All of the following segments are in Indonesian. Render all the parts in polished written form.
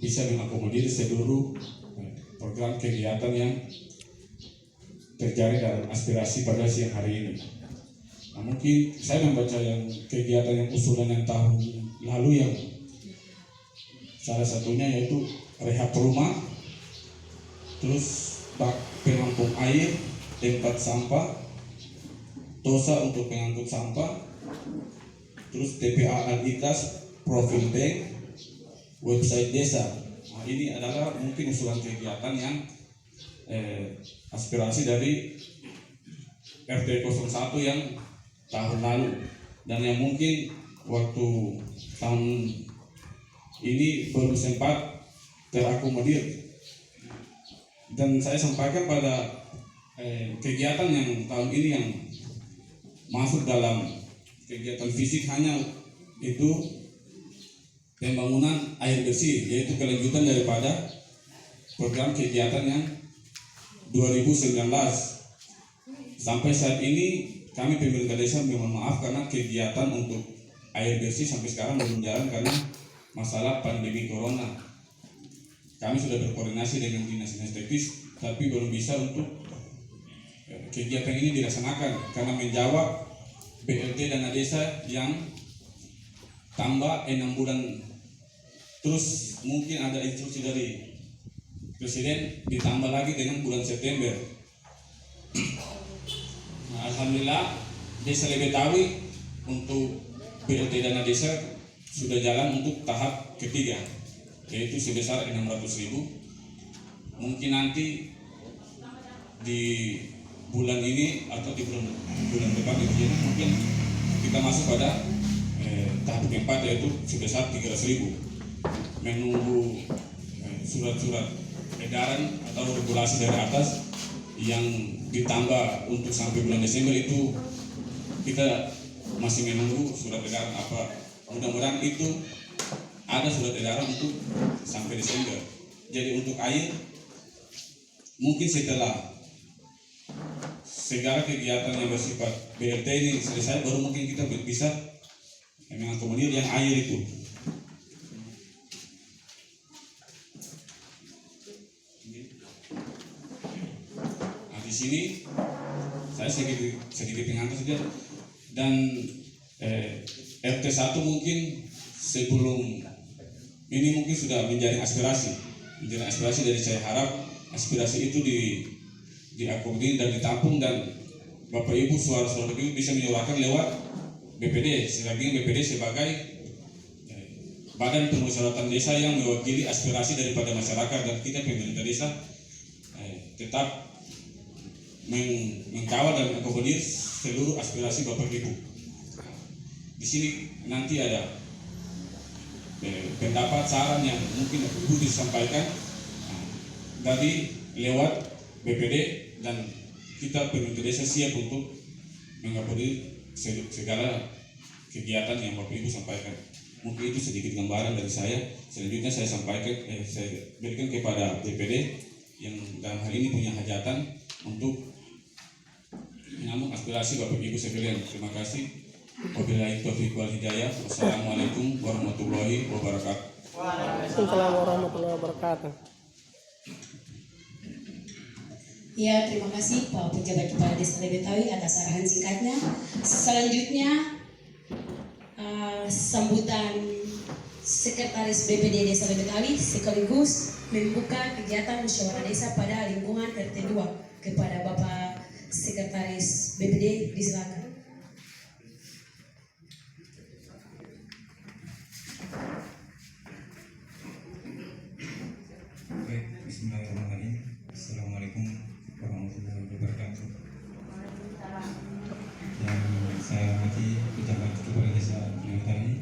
bisa mengakomodir seluruh program kegiatan yang terjadi dalam aspirasi pada siang hari ini. Nah, mungkin saya membaca yang kegiatan yang usulan yang tahun lalu yang salah satunya yaitu rehab rumah, terus bak penampung air, tempat sampah, tosa untuk pengangkut sampah, terus TPA Alitas, profil bank, website desa. Nah, ini adalah mungkin usulan kegiatan yang aspirasi dari RT 01 yang tahun lalu dan yang mungkin waktu tahun ini belum sempat terakomodir. Dan saya sampaikan pada kegiatan yang tahun ini yang masuk dalam kegiatan fisik hanya itu pembangunan air bersih, yaitu kelanjutan daripada program kegiatan yang 2019. Sampai saat ini kami pemerintah desa mohon maaf karena kegiatan untuk air bersih sampai sekarang belum jalan karena masalah pandemi corona. Kami sudah berkoordinasi dengan dinas-dinas teknis, tapi belum bisa untuk kegiatan ini dilaksanakan karena menjawab BLT dana desa yang tambah 6 bulan. Terus mungkin ada instruksi dari Presiden ditambah lagi dengan bulan September. Nah, alhamdulillah Desa Lebetawi untuk BLT dana desa sudah jalan untuk tahap ketiga, yaitu sebesar 600.000. Mungkin nanti di bulan ini atau di bulan depan mungkin kita masuk pada tahap keempat, yaitu sebesar 300.000. Menunggu surat-surat edaran atau regulasi dari atas yang ditambah untuk sampai bulan Desember itu kita masih menunggu surat edaran apa. Mudah-mudahan itu ada surat edaran untuk sampai Desember. Jadi untuk air mungkin setelah segala kegiatan yang bersifat BLT ini selesai baru mungkin kita bisa mengakomodir yang air itu. Nah, di sini saya sedikit mengantar saja dan RT 1 mungkin sebelum ini mungkin sudah menjadi aspirasi dari saya harap aspirasi itu diakomodir dan ditampung dan Bapak Ibu suara-suara itu bisa menyuarakan lewat BPD sebagai badan permusyawaratan desa yang mewakili aspirasi daripada masyarakat, dan kita pemerintah desa tetap mengkawal dan mengakomodir seluruh aspirasi Bapak Ibu. Di sini nanti ada pendapat saran yang mungkin perlu disampaikan dari lewat BPD, dan kita pemerintah desa siap untuk mengakomodir segala kegiatan yang Bapak Ibu sampaikan. Mungkin itu sedikit gambaran dari saya. Selanjutnya saya sampaikan, saya berikan kepada BPD yang dalam hal ini punya hajatan untuk menyambung aspirasi Bapak Ibu sekalian. Terima kasih. Wabillahi taufiq wal hidayah. Wassalamualaikum warahmatullahi wabarakatuh. Waalaikumsalam warahmatullahi wabarakatuh. Ya, terima kasih Pak Pejabat Kepala Desa Lebetawi atas arahan singkatnya. Selanjutnya sambutan Sekretaris BPD Desa Lebetawi sekaligus membuka kegiatan musyawarah desa pada lingkungan RT 2 kepada Bapak Sekretaris BPD, disilakan. Bismillahirrahmanirrahim. Assalamualaikum warahmatullahi wabarakatuh. Yang saya hormati Pejabat Kepala Desa Lebetawi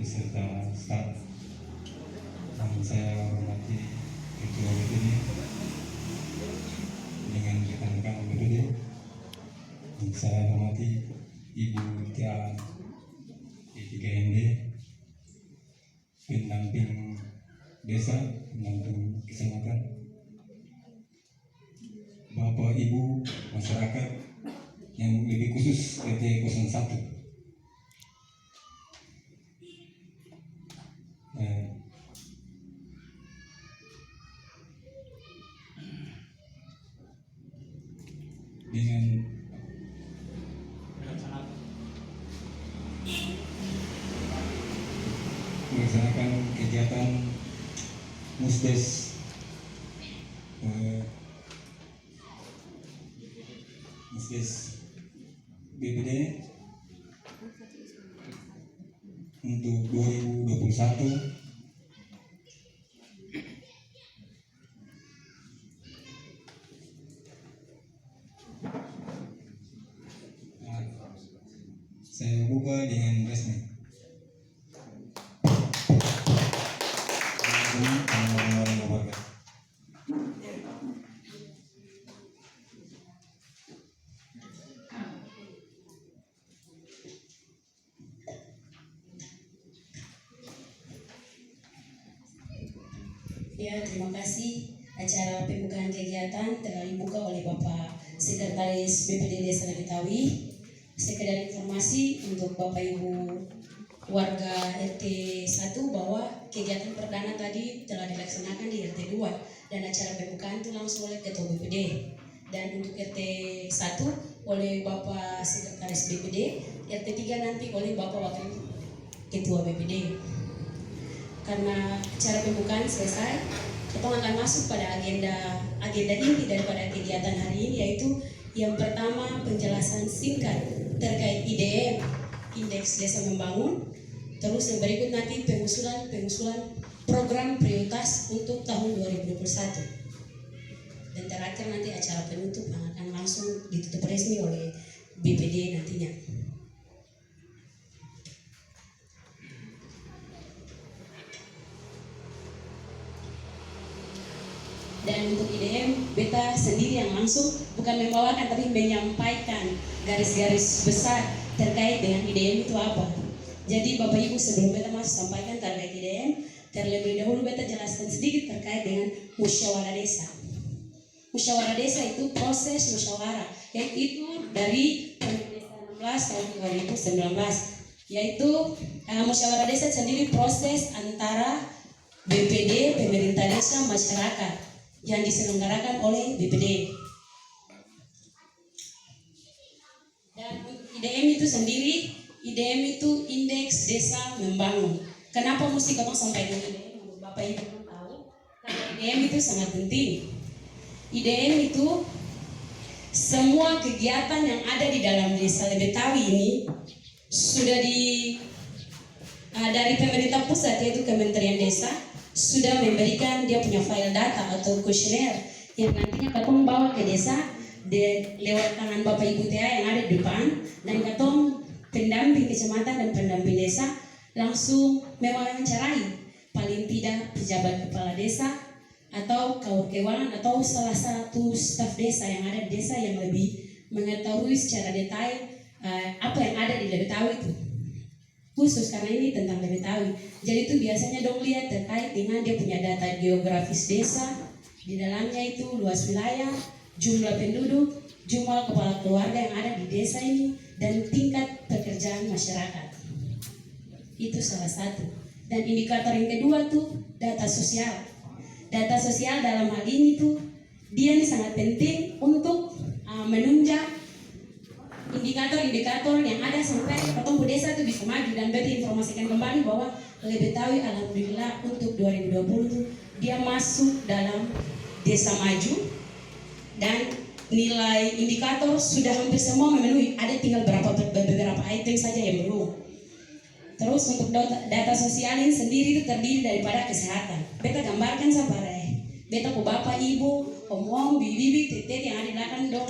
beserta staf, yang saya hormati Ketua BPD dengan rekan-rekan BPD, yang saya hormati Ibu Tia E3MD, pendamping desa, pendamping kecamatan, Bapak Ibu masyarakat yang lebih khusus RT 01. dengan melaksanakan kegiatan musdes BPD untuk 2021. Saya buka dengan resmi. Ya, terima kasih. Acara pembukaan kegiatan telah dibuka oleh Bapak Sekretaris BPD Desa Lebetawi. Sekedar informasi untuk Bapak Ibu warga RT 1 bahwa kegiatan perdana tadi telah dilaksanakan di RT 2 dan acara pembukaan itu langsung oleh Ketua BPD, dan untuk RT 1 oleh Bapak Sekretaris BPD, RT 3 nanti oleh Bapak Wakil Ketua BPD. Karena acara pembukaan selesai, kita akan masuk pada agenda inti daripada kegiatan hari ini, yaitu yang pertama penjelasan singkat terkait IDM, Indeks Desa Membangun. Terus yang berikut nanti pengusulan program prioritas untuk tahun 2021. Dan terakhir nanti acara penutup yang akan langsung ditutup resmi oleh BPD nantinya. Dan untuk IDM, beta sendiri yang langsung bukan membawakan tapi menyampaikan garis-garis besar terkait dengan IDM itu apa. Jadi Bapak Ibu, sebelum beta masuk sampaikan terkait IDM, terlebih dahulu beta jelaskan sedikit terkait dengan musyawarah desa. Musyawarah desa itu proses musyawarah, yaitu dari Permen Desa 16 tahun 2019, yaitu musyawarah desa sendiri proses antara BPD, pemerintah desa, masyarakat yang diselenggarakan oleh BPD. Dan IDM itu sendiri, IDM itu Indeks Desa Membangun. Kenapa mesti kamu sampaikan IDM? Menurut Bapak Ibu tahu, karena IDM itu sangat penting. IDM itu semua kegiatan yang ada di dalam Desa Lebetawi ini sudah dari pemerintah pusat, yaitu Kementerian Desa, sudah memberikan dia punya file data atau kuesioner yang nantinya katong bawa ke desa lewat tangan Bapak Ibu TA yang ada di depan, dan katong pendamping kecamatan dan pendamping desa langsung mewawancarai paling tidak pejabat kepala desa atau kawan-kawan atau salah satu staf desa yang ada di desa yang lebih mengetahui secara detail apa yang ada di Lebetawi itu. Khusus karena ini tentang Lebetawi. Jadi itu biasanya dong lihat terkait dengan dia punya data geografis desa, di dalamnya itu luas wilayah, jumlah penduduk, jumlah kepala keluarga yang ada di desa ini, dan tingkat pekerjaan masyarakat. Itu salah satu. Dan indikator yang kedua tuh data sosial. Data sosial dalam hal ini tuh dia ini sangat penting untuk menunjang indikator-indikator yang ada sampai ketemu desa itu bisa maju. Dan beta informasikan kembali bahwa Lebetawi alhamdulillah untuk 2020 dia masuk dalam desa maju, dan nilai indikator sudah hampir semua memenuhi, ada tinggal beberapa item saja yang belum. Terus untuk data sosial ini sendiri itu terdiri daripada kesehatan. Beta gambarkan sampai beta po bapak ibu, om, bibi, tete yang ada di belakang dong,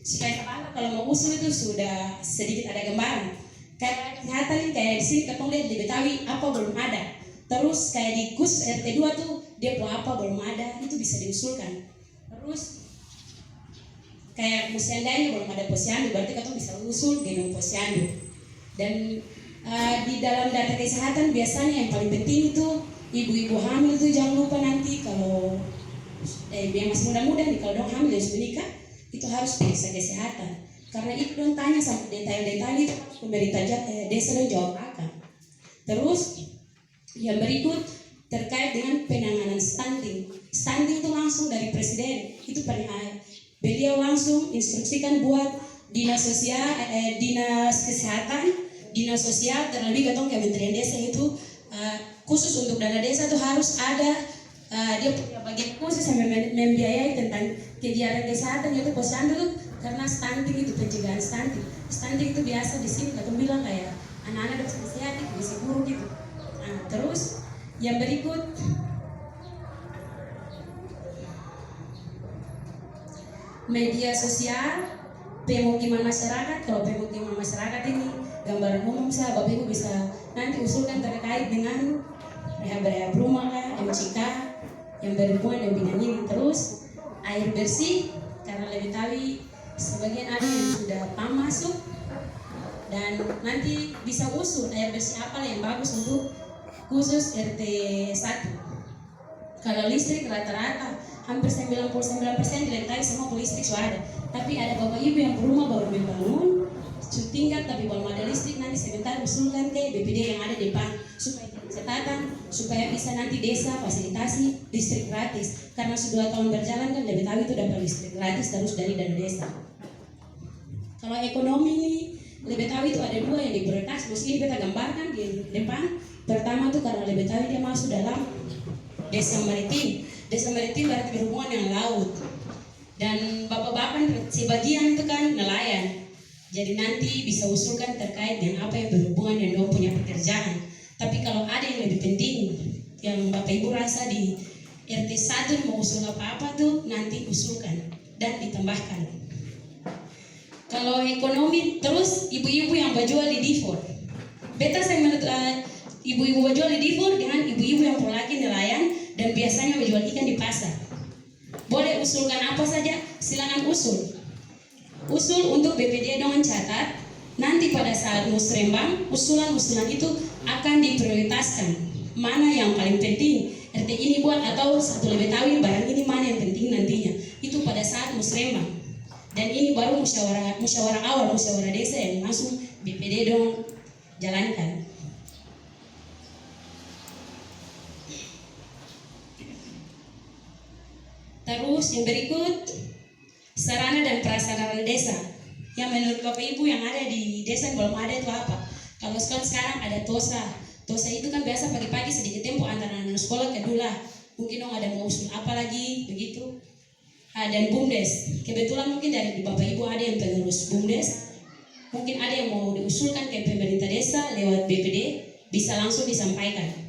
supaya kalau mau usul itu sudah sedikit ada gambaran. Kayak kesehatan ini kayak di sini ketong lihat di Betawi apa belum ada. Terus kayak di KUS RT 2 tuh dia mau apa belum ada, itu bisa diusulkan. Terus kayak posyandu belum ada posyandu, berarti ketong bisa usul genong posyandu. Dan di dalam data kesehatan biasanya yang paling penting itu ibu-ibu hamil tuh jangan lupa nanti kalau yang masih muda-muda nih, kalau dong hamil dan sudah nikah itu harus periksa kesehatan, karena itu dong tanya sampai detail-detail itu pemerintah desa dong jawab akan. Terus yang berikut terkait dengan penanganan stunting. Stunting itu langsung dari presiden, itu beliau langsung instruksikan buat dinas sosial, dinas kesehatan, dinas sosial, terlebih katong Kementerian Desa itu khusus untuk dana desa itu harus ada dia punya bagian khusus yang membiayai tentang kegiatan kesehatan yaitu posyandu tuh, karena stunting itu pencegahan stunting. Stunting itu biasa di sini katong bilang kayak anak-anak dokter psikiatrik bisa guru gitu. Nah, terus yang berikut media sosial, pemukiman masyarakat. Kalau pemukiman masyarakat ini gambaran umum saya Bapak Ibu bisa nanti usulkan terkait dengan rehab rumah lah, MCK yang berhubungan dengan bidang ini. Terus air bersih, karena lebih tahu sebagian ada yang sudah PAM masuk, dan nanti bisa usul air bersih apa yang bagus untuk khusus RT 1. Kalau listrik rata-rata hampir 99% dilentai semua listrik sudah ada. Tapi ada Bapak Ibu yang rumah baru membangun tingkat tapi belum ada listrik, nanti sebentar usulkan ke BPD yang ada di depan supaya catatan, supaya bisa nanti desa fasilitasi listrik gratis. Karena sudah tahun berjalan kan lebih tahu itu dapat listrik gratis terus dari dana desa. Kalau ekonomi ini lebih tahu itu ada dua yang diprioritas, mesti kita gambarkan di depan. Pertama tuh karena lebih tahu dia masuk dalam desa maritim. Desa maritim berarti berhubungan dengan laut. Dan bapak-bapak sebagian itu kan nelayan. Jadi nanti bisa usulkan terkait dengan apa yang berhubungan dengan dong punya pekerjaan. Tapi kalau ada yang lebih penting yang Bapak Ibu rasa di RT 1 mau usul apa-apa tuh nanti usulkan dan ditambahkan. Kalau ekonomi terus ibu-ibu yang berjual di Divor. Beta saya menurut ibu-ibu berjual di Divor dengan ibu-ibu yang laki nelayan dan biasanya berjual ikan di pasar. Boleh usulkan apa saja, silakan usul. Usul untuk BPD dengan catat nanti pada saat musrembang usulan-usulan itu akan diprioritaskan. Mana yang paling penting RT ini buat atau satu lebih tahu barang ini mana yang penting nantinya. Itu pada saat musrembang. Dan ini baru musyawarah awal, musyawarah desa yang langsung BPD dong jalankan. Terus yang berikut sarana dan prasarana desa. Yang menurut Bapak Ibu yang ada di desa yang belum ada itu apa? Kalau sekarang ada TOSA. TOSA itu kan biasa pagi-pagi sedikit tempo antara anak sekolah ke dula. Mungkin dong ada mau usul apa lagi begitu. Dan BUMDes. Kebetulan mungkin dari Bapak Ibu ada yang pengurus BUMDes. Mungkin ada yang mau diusulkan ke pemerintah desa lewat BPD, bisa langsung disampaikan.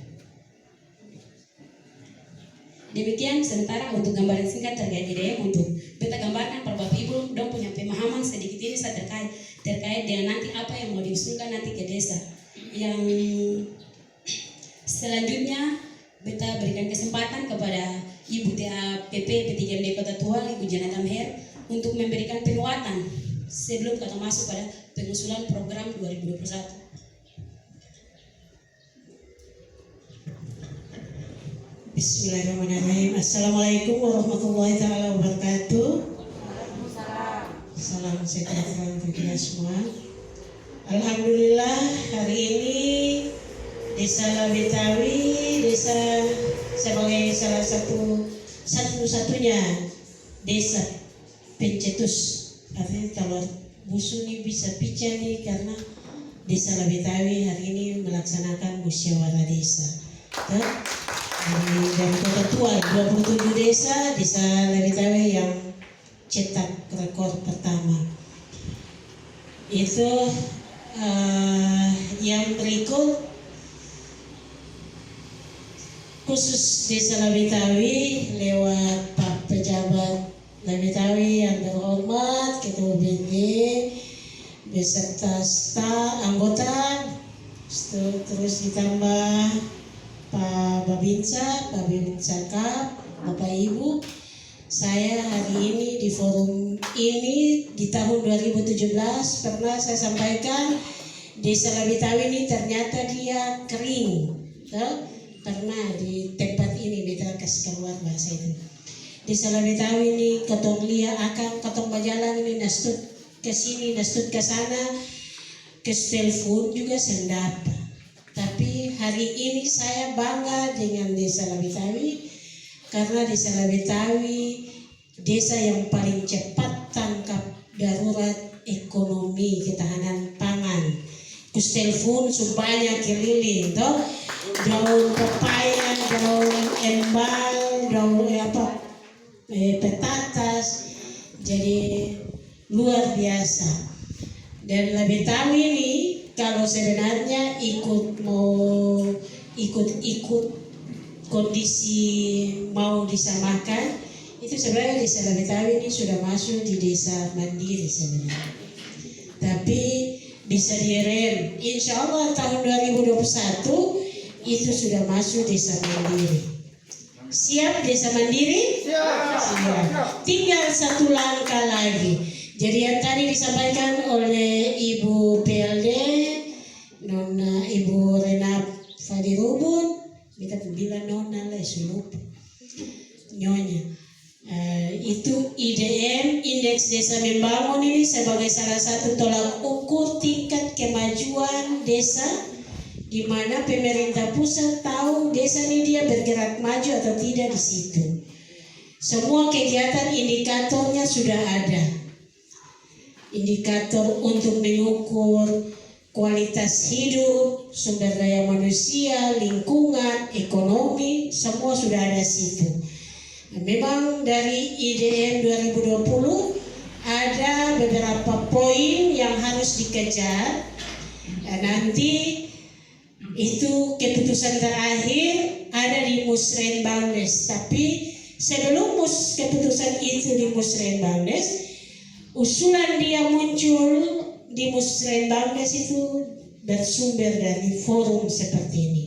Demikian sementara untuk gambaran singkat terkait IDM untuk kita gambarkan para Bapak Ibu dong punya pemahaman sedikit ini saya terkait dengan nanti apa yang mau diusulkan nanti ke desa. Yang selanjutnya kita berikan kesempatan kepada Ibu TAPP P3MD Kota Tual, Ibu Janata Meher untuk memberikan penguatan sebelum kita masuk pada pengusulan program 2021. Bismillahirrahmanirrahim. Assalamualaikum warahmatullahi taala wabarakatuh. Salam sejahtera untuk kita semua. Alhamdulillah hari ini Desa Betawi, desa sebagai salah satu-satunya desa pencetus, artinya telur busuk ini bisa pecah nih karena Desa Betawi hari ini melaksanakan musyawarah desa. Dari Kota Tual 27 desa Betawi yang cetak rekor pertama. Itu yang berikut khusus Desa Betawi lewat Pak Pejabat Betawi yang terhormat, Ketua BPD beserta staf anggota, terus ditambah Pak Babinsa Kap, Bapak Ibu. Saya hari ini di forum ini di tahun 2017 pernah saya sampaikan Desa Betawi ini ternyata dia kering. Pernah di tempat ini beta kasih keluar bahasa itu. Desa Betawi ini ketong lia akan ketong berjalan ini nastut ke sini nastut ke sana, ke telepon juga sendapa. Tapi hari ini saya bangga dengan Desa Betawi karena Desa Betawi desa yang paling cepat tangkap darurat ekonomi ketahanan pangan. Kus telepon supaya keliling toh, daun pepaya, daun embal, daun petatas, jadi luar biasa. Dan La Betawi ini kalau sebenarnya ikut kondisi mau disamakan, itu sebenarnya desa La Betawi ini sudah masuk di desa mandiri sebenarnya. Tapi bisa direm, insya Allah tahun 2021 itu sudah masuk desa mandiri. Siap desa mandiri? Siap. Tinggal satu langkah lagi. Jadi yang tadi disampaikan oleh Ibu PLD, Nona Ibu Rena Fadirubun, kita bilang Nona lah, sulup, Nyonya. Itu IDM, Indeks Desa Membangun ini sebagai salah satu tolak ukur tingkat kemajuan desa, di mana pemerintah pusat tahu desa ini dia bergerak maju atau tidak di situ. Semua kegiatan indikatornya sudah ada. Indikator untuk mengukur kualitas hidup, sumber daya manusia, lingkungan, ekonomi, semua sudah ada situ. Memang dari IDM 2020 ada beberapa poin yang harus dikejar. Nanti itu keputusan terakhir ada di Musrenbangdes. Tapi sebelum keputusan itu di Musrenbangdes, usulan dia muncul di Musrenbangdes itu bersumber dari forum seperti ini.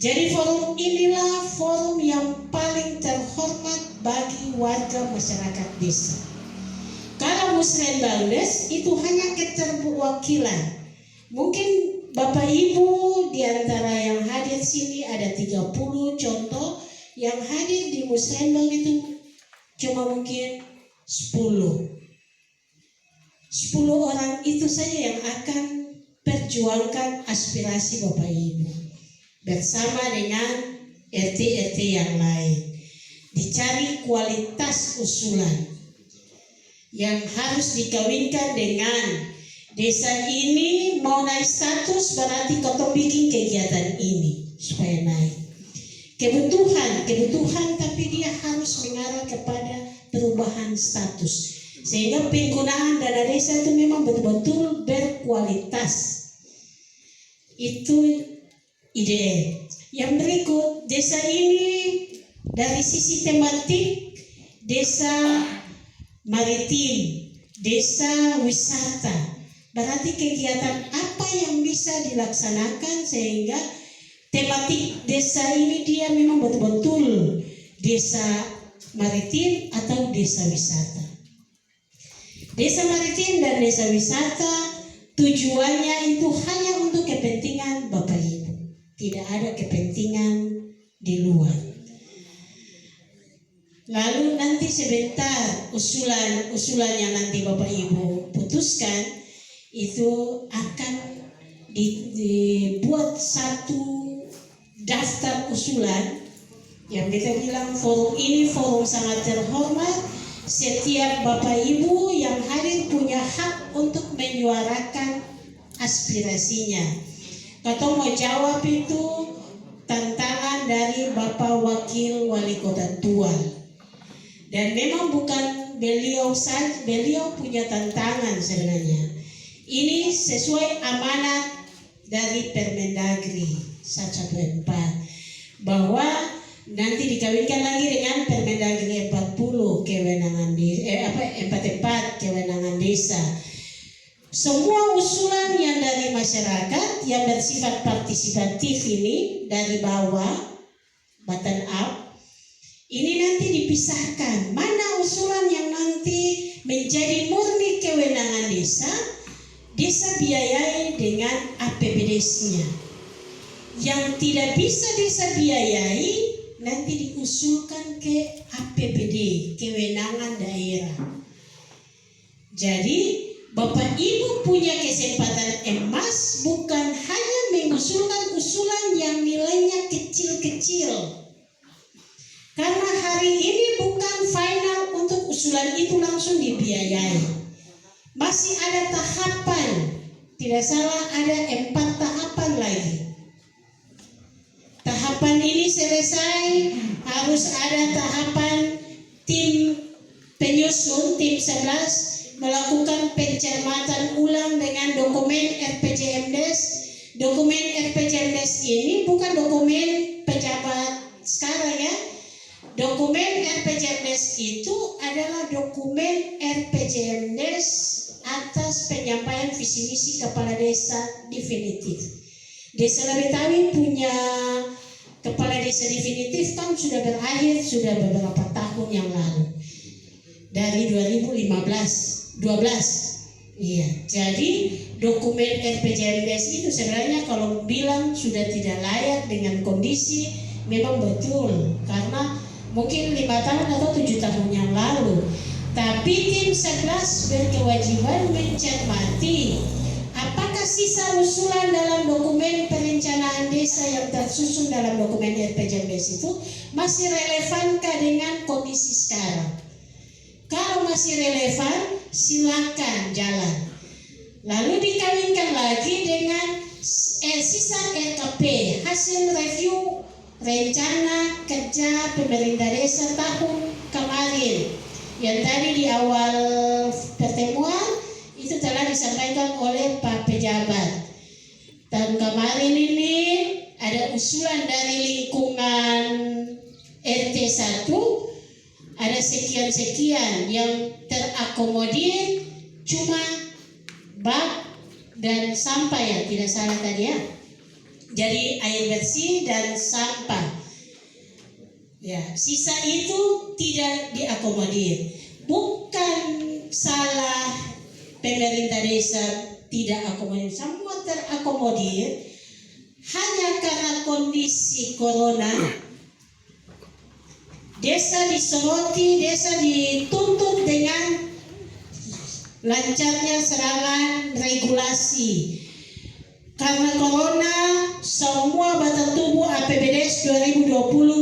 Jadi forum inilah forum yang paling terhormat bagi warga masyarakat desa. Kalau Musrenbangdes itu hanya keterwakilan. Mungkin Bapak Ibu di antara yang hadir sini ada 30 contoh, yang hadir di Musrenbangdes itu cuma mungkin 10 orang itu saja yang akan perjuangkan aspirasi Bapak Ibu bersama dengan RT-RT yang lain. Dicari kualitas usulan yang harus dikawinkan dengan desa ini mau naik status, berarti kau bikin kegiatan ini supaya naik. Kebutuhan, tapi dia harus mengarah kepada perubahan status. Sehingga penggunaan dana desa itu memang betul-betul berkualitas. Itu IDM. Yang berikut, desa ini dari sisi tematik, desa maritim, desa wisata. Berarti kegiatan apa yang bisa dilaksanakan sehingga tematik desa ini dia memang betul-betul desa maritim atau desa wisata. Desa maritim dan desa wisata tujuannya itu hanya untuk kepentingan Bapak Ibu. Tidak ada kepentingan di luar. Lalu nanti sebentar usulan yang nanti Bapak Ibu putuskan itu akan dibuat satu daftar usulan yang kita bilang forum ini forum sangat terhormat. Setiap Bapak Ibu yang hadir punya hak untuk menyuarakan aspirasinya. Kata mau jawab itu tantangan dari Bapak Wakil Wali Kota Tual. Dan memang bukan beliau saja, beliau punya tantangan sebenarnya. Ini sesuai amanat dari Permendagri 114 bahwa nanti dikawinkan lagi dengan Permendagri 40 kewenangan 44 kewenangan desa. Semua usulan yang dari masyarakat yang bersifat partisipatif ini dari bawah bottom up ini nanti dipisahkan. Mana usulan yang nanti menjadi murni kewenangan desa, desa biayai dengan APBD-nya. Yang tidak bisa desa biayai nanti diusulkan ke APBD, kewenangan daerah. Jadi Bapak Ibu punya kesempatan emas bukan hanya mengusulkan usulan yang nilainya kecil-kecil. Karena hari ini bukan final untuk usulan itu langsung dibiayai. masih ada tahapan, tidak salah ada 4 tahapan lagi. Tahapan ini selesai, harus ada tahapan tim penyusun, tim 11 melakukan pencermatan ulang dengan dokumen RPJMdes. Dokumen RPJMdes ini bukan dokumen pejabat sekarang ya. Dokumen RPJMdes itu adalah dokumen RPJMdes atas penyampaian visi misi kepala desa definitif. Desa Labetawi punya kepala desa definitif kan sudah berakhir sudah beberapa tahun yang lalu. Dari 2012. Iya, jadi dokumen RPJMdes itu sebenarnya kalau bilang sudah tidak layak dengan kondisi memang betul karena mungkin 5 tahun atau 7 tahun yang lalu. Tapi tim 11 berkewajiban mencermati apakah sisa usulan dalam dokumen perencanaan desa yang tersusun dalam dokumen RPJMdes itu masih relevankah dengan kondisi sekarang. Kalau masih relevan, silakan jalan. Lalu dikawinkan lagi dengan sisa RKP, hasil review rencana kerja pemerintah desa tahun kemarin. Yang tadi di awal pertemuan itu telah disampaikan oleh Pak Pejabat. Tahun kemarin ini ada usulan dari lingkungan RT 1, ada sekian-sekian yang terakomodir cuma bak dan sampah ya, tidak salah tadi ya. Jadi air bersih dan sampah. Ya, sisa itu tidak diakomodir. Bukan salah pemerintah desa tidak akomodir, semua terakomodir. Hanya karena kondisi corona, desa disoroti, desa dituntut dengan lancarnya serangan regulasi. Karena corona, semua batang tubuh APBDes 2020